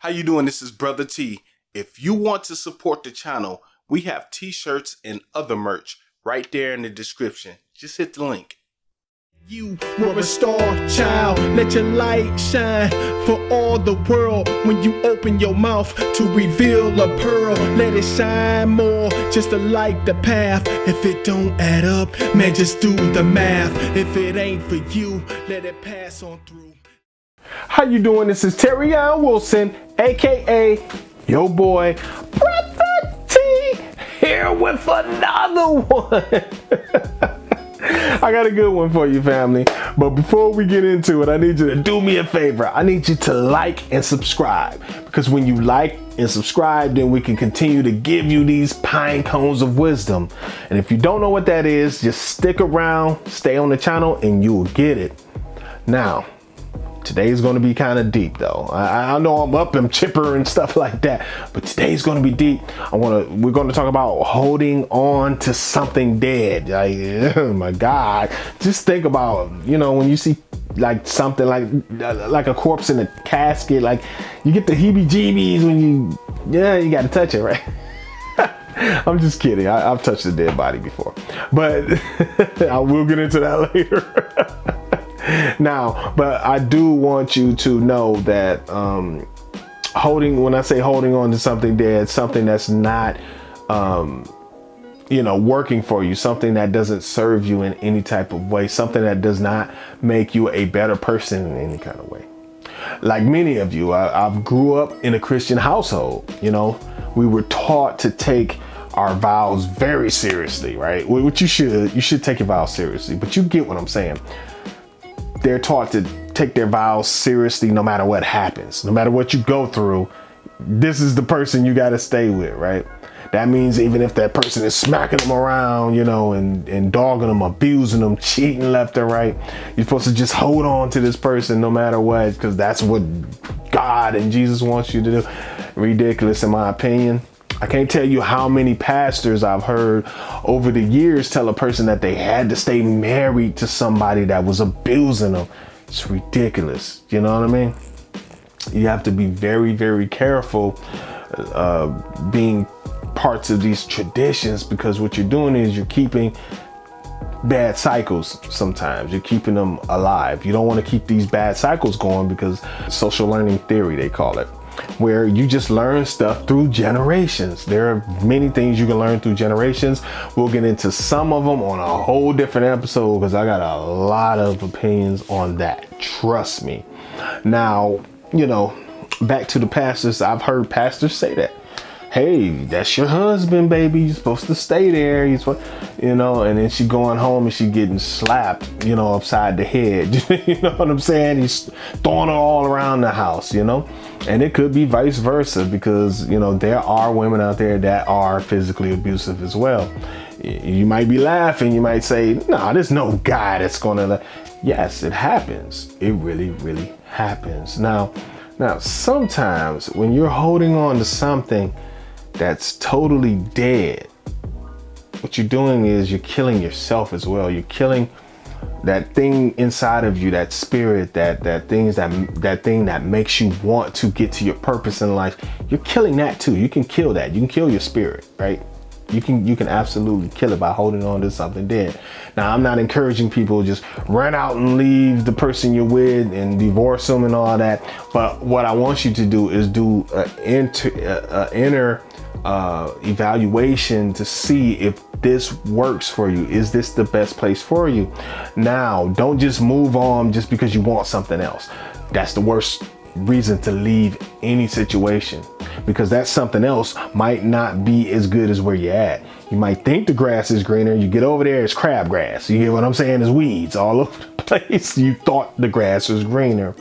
How you doing? This is Brotha T. If you want to support the channel, we have t-shirts and other merch right there in the description. Just hit the link. You were a star child, let your light shine for all the world. When you open your mouth to reveal a pearl, let it shine more, just to light the path. If it don't add up, man, just do the math. If it ain't for you, let it pass on through. How you doing? This is Terry Wilson, aka your boy Brotha T, here with another one. I got a good one for you, family. But before we get into it, I need you to do me a favor. I need you to like and subscribe, because when you like and subscribe, then we can continue to give you these pine cones of wisdom. And if you don't know what that is, just stick around, stay on the channel, and you will get it. Now, today's going to be kind of deep, though. I know I'm up and chipper and stuff like that, but today's going to be deep. We're going to talk about holding on to something dead. Like, oh my God, just think about, you know, when you see like something like a corpse in a casket, like you get the heebie-jeebies when you got to touch it, right? I'm just kidding. I've touched a dead body before, but I will get into that later. Now, but I do want you to know that when I say holding on to something dead, something that's not, working for you, something that doesn't serve you in any type of way, something that does not make you a better person in any kind of way. Like many of you, I've grew up in a Christian household. You know, we were taught to take our vows very seriously, right? Which you should take your vows seriously, but you get what I'm saying. They're taught to take their vows seriously no matter what happens, no matter what you go through. This is the person you got to stay with, right? That means even if that person is smacking them around, you know, and dogging them, abusing them, cheating left and right, you're supposed to just hold on to this person no matter what, because that's what God and Jesus wants you to do. Ridiculous, in my opinion. I can't tell you how many pastors I've heard over the years tell a person that they had to stay married to somebody that was abusing them. It's ridiculous. You know what I mean? You have to be very, very careful being parts of these traditions, because what you're doing is you're keeping bad cycles. Sometimes you're keeping them alive. You don't want to keep these bad cycles going, because social learning theory, they call it, where you just learn stuff through generations. There are many things you can learn through generations. We'll get into some of them on a whole different episode, because I got a lot of opinions on that. Trust me. Now, you know, back to the pastors. I've heard pastors say that, hey, that's your husband, baby. You're supposed to stay there. You know, and then she going home and she getting slapped, you know, upside the head. You know what I'm saying? He's throwing her all around the house, you know? And it could be vice versa, because, you know, there are women out there that are physically abusive as well. You might be laughing. You might say, nah, there's no guy that's gonna. Yes, it happens. It really, really happens. Now, sometimes when you're holding on to something that's totally dead, what you're doing is you're killing yourself as well. You're killing that thing inside of you, that spirit, that thing that makes you want to get to your purpose in life. You're killing that too. You can kill that. You can kill your spirit, right? You can absolutely kill it by holding on to something dead. Now, I'm not encouraging people to just run out and leave the person you're with and divorce them and all that. But what I want you to do is do an inner evaluation to see if this works for you. Is this the best place for you? Now, don't just move on just because you want something else. That's the worst reason to leave any situation, because that something else might not be as good as where you're at. You might think the grass is greener. You get over there, it's crabgrass. You hear what I'm saying? There's weeds all over the place. You thought the grass was greener.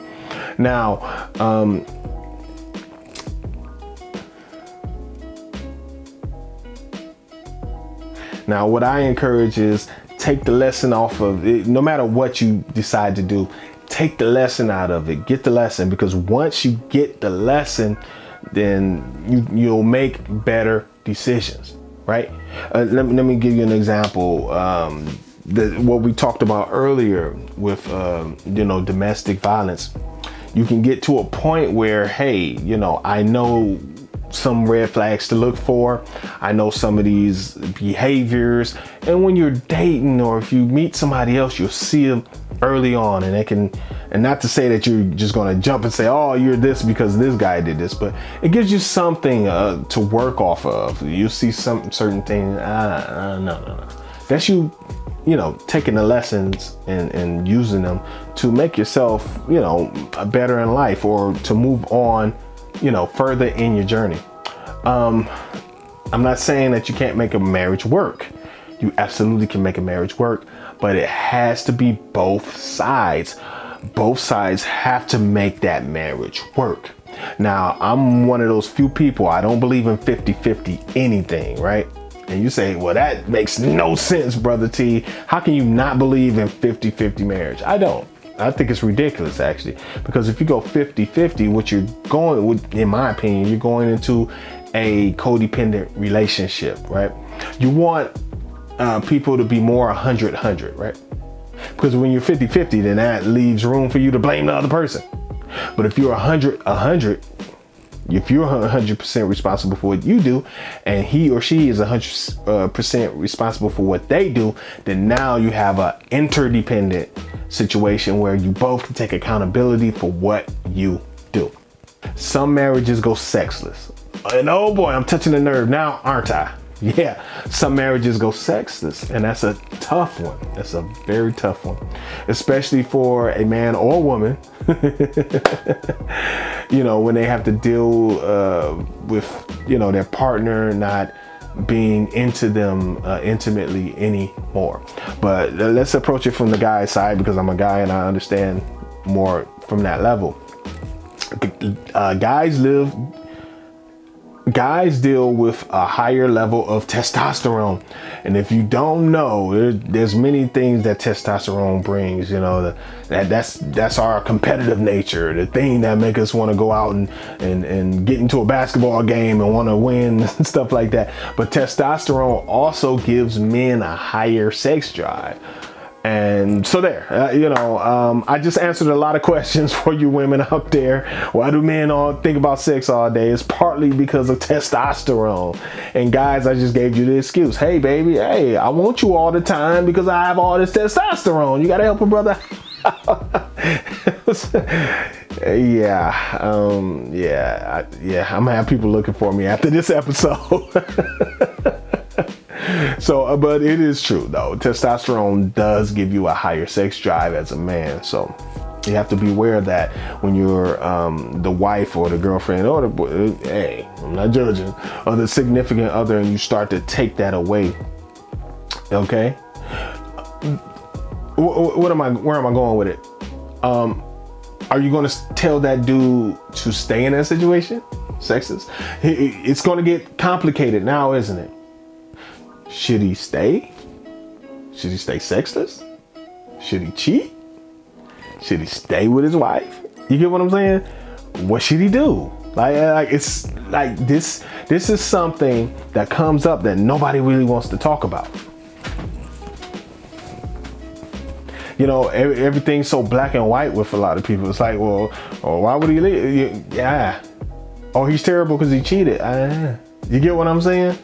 Now, what I encourage is take the lesson off of it. No matter what you decide to do, take the lesson out of it. Get the lesson, because once you get the lesson, then you'll make better decisions, right? Let me give you an example. What we talked about earlier with domestic violence. you can get to a point where, hey, you know, I know some red flags to look for. I know some of these behaviors. And when you're dating, or if you meet somebody else, you'll see them early on, and and not to say that you're just going to jump and say, oh, you're this because this guy did this, but it gives you something to work off of. You see some certain things. No. That's you know, taking the lessons and using them to make yourself, you know, better in life, or to move on, you know, further in your journey. I'm not saying that you can't make a marriage work. You absolutely can make a marriage work, but it has to be both sides. Both sides have to make that marriage work. Now, I'm one of those few people, I don't believe in 50-50 anything, right? And you say, well, that makes no sense, Brother T. How can you not believe in 50-50 marriage? I don't. I think it's ridiculous, actually, because if you go 50-50, what you're going with, in my opinion, you're going into a codependent relationship, right? You want people to be more 100-100, right? Because when you're 50-50, then that leaves room for you to blame the other person. But if you're 100-100, if you're 100% responsible for what you do, and he or she is 100% responsible for what they do, then now you have an interdependent situation where you both can take accountability for what you do. Some marriages go sexless. And oh boy, I'm touching a nerve now, aren't I? Yeah, some marriages go sexless, and that's a tough one. That's a very tough one, especially for a man or woman, you know, when they have to deal with, you know, their partner not being into them intimately anymore. But let's approach it from the guy's side, because I'm a guy and I understand more from that level. Guys deal with a higher level of testosterone, and if you don't know, there's many things that testosterone brings. You know, that's our competitive nature, the thing that make us want to go out and get into a basketball game and want to win and stuff like that. But testosterone also gives men a higher sex drive. And so there, you know, I just answered a lot of questions for you women out there. Why do men all think about sex all day? It's partly because of testosterone. And guys, I just gave you the excuse. Hey, baby, hey, I want you all the time because I have all this testosterone. You got to help a brother. Yeah, I'm gonna have people looking for me after this episode. So, but it is true though. Testosterone does give you a higher sex drive as a man. So you have to be aware of that when you're the wife or the girlfriend or the boy, hey, I'm not judging, or the significant other, and you start to take that away. Okay. Where am I going with it? Are you going to tell that dude to stay in that situation? Sexist? It's going to get complicated now, isn't it? Should he stay? Should he stay sexless? Should he cheat? Should he stay with his wife? You get what I'm saying? What should he do? Like it's like this is something that comes up that nobody really wants to talk about. You know, everything's so black and white with a lot of people. It's like, well, why would he leave? Yeah. Oh, he's terrible because he cheated. You get what I'm saying?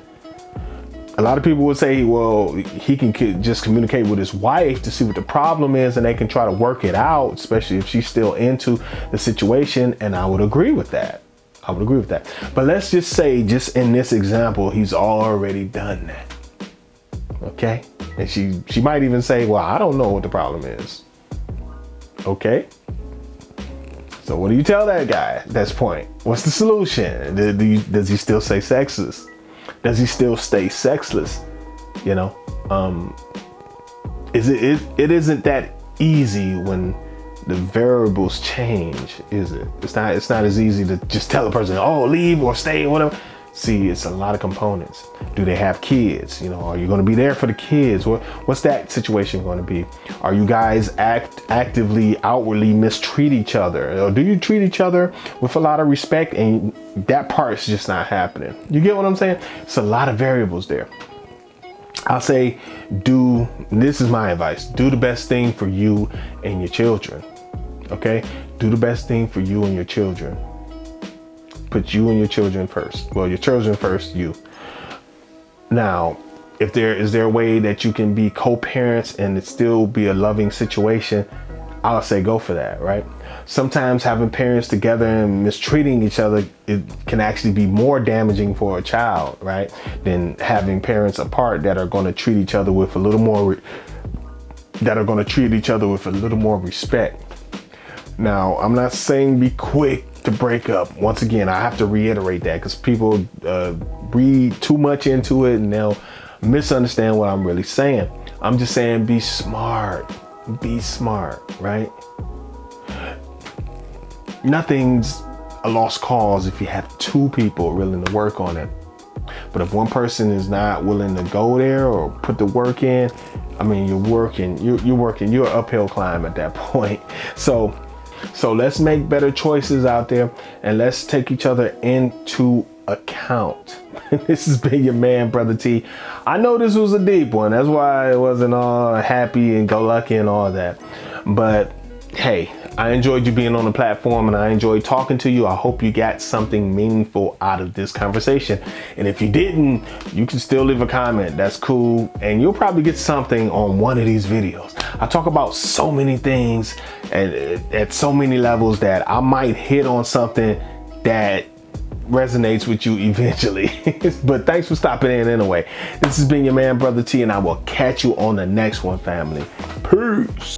A lot of people would say, well, he can just communicate with his wife to see what the problem is, and they can try to work it out, especially if she's still into the situation. And I would agree with that. I would agree with that. But let's just say, just in this example, he's already done that. Okay. And she might even say, well, I don't know what the problem is. Okay. So what do you tell that guy at this point? What's the solution? Does he still say sexist? Does he still stay sexless? You know, it isn't that easy when the variables change, is it? It's not as easy to just tell a person, oh, leave or stay or whatever. See, it's a lot of components. Do they have kids? You know, are you going to be there for the kids? What's that situation going to be? Are you guys actively, outwardly mistreat each other? Or do you treat each other with a lot of respect, and that part's just not happening? You get what I'm saying? It's a lot of variables there. I'll say, this is my advice, do the best thing for you and your children. Okay? Do the best thing for you and your children. Put you and your children first. Well, your children first, you. Now, if is there a way that you can be co-parents and it still be a loving situation, I'll say go for that, right? Sometimes having parents together and mistreating each other, it can actually be more damaging for a child, right? Than having parents apart that are going to treat each other with a little more respect. Now, I'm not saying be quick to break up. Once again, I have to reiterate that because people read too much into it and they'll misunderstand what I'm really saying. I'm just saying be smart. Be smart, right? Nothing's a lost cause if you have two people willing to work on it. But if one person is not willing to go there or put the work in, I mean, you're an uphill climb at that point. So let's make better choices out there and let's take each other into account. This has been your man, Brother T. I know this was a deep one. That's why it wasn't all happy and go lucky and all that. But hey, I enjoyed you being on the platform and I enjoyed talking to you. I hope you got something meaningful out of this conversation. And if you didn't, you can still leave a comment. That's cool. And you'll probably get something on one of these videos. I talk about so many things and at so many levels that I might hit on something that resonates with you eventually. But thanks for stopping in anyway. This has been your man, Brother T, and I will catch you on the next one, family. Peace.